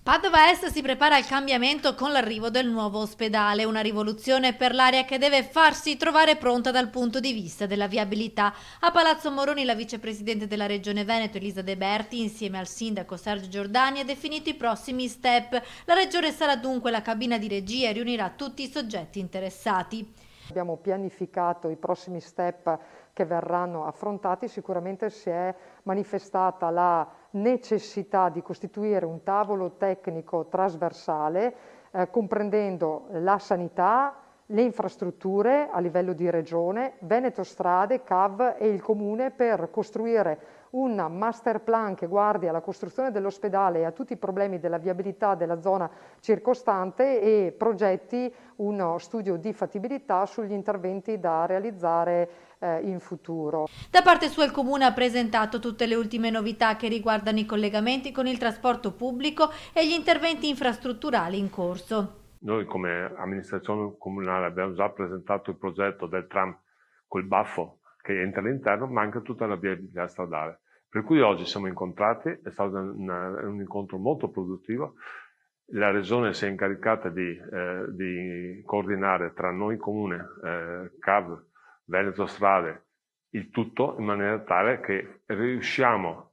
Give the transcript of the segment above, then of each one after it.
Padova Est si prepara al cambiamento con l'arrivo del nuovo ospedale, una rivoluzione per l'area che deve farsi trovare pronta dal punto di vista della viabilità. A Palazzo Moroni la vicepresidente della Regione Veneto Elisa De Berti insieme al sindaco Sergio Giordani ha definito i prossimi step. La Regione sarà dunque la cabina di regia e riunirà tutti i soggetti interessati. Abbiamo pianificato i prossimi step che verranno affrontati. Sicuramente si è manifestata la necessità di costituire un tavolo tecnico trasversale comprendendo la sanità, le infrastrutture a livello di regione, Veneto Strade, CAV e il Comune per costruire un master plan che guardi alla costruzione dell'ospedale e a tutti i problemi della viabilità della zona circostante e progetti uno studio di fattibilità sugli interventi da realizzare in futuro. Da parte sua il Comune ha presentato tutte le ultime novità che riguardano i collegamenti con il trasporto pubblico e gli interventi infrastrutturali in corso. Noi come amministrazione comunale abbiamo già presentato il progetto del tram col baffo che entra all'interno, ma anche tutta la viabilità stradale. Per cui oggi siamo incontrati, è stato un incontro molto produttivo. La Regione si è incaricata di coordinare tra noi Comune, CAV, Veneto Strade, il tutto in maniera tale che riusciamo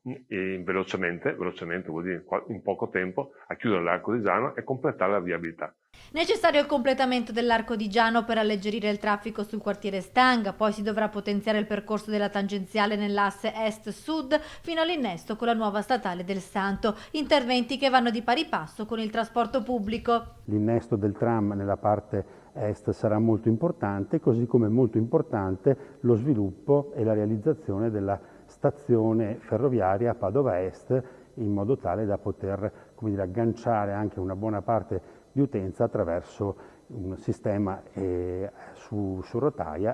velocemente vuol dire in poco tempo, a chiudere l'Arco di Giano e completare la viabilità. Necessario il completamento dell'Arco di Giano per alleggerire il traffico sul quartiere Stanga, poi si dovrà potenziare il percorso della tangenziale nell'asse est-sud fino all'innesto con la nuova statale del Santo, interventi che vanno di pari passo con il trasporto pubblico. L'innesto del tram nella parte est sarà molto importante, così come molto importante lo sviluppo e la realizzazione della stazione ferroviaria a Padova Est, in modo tale da poter, come dire, agganciare anche una buona parte di utenza attraverso un sistema su rotaia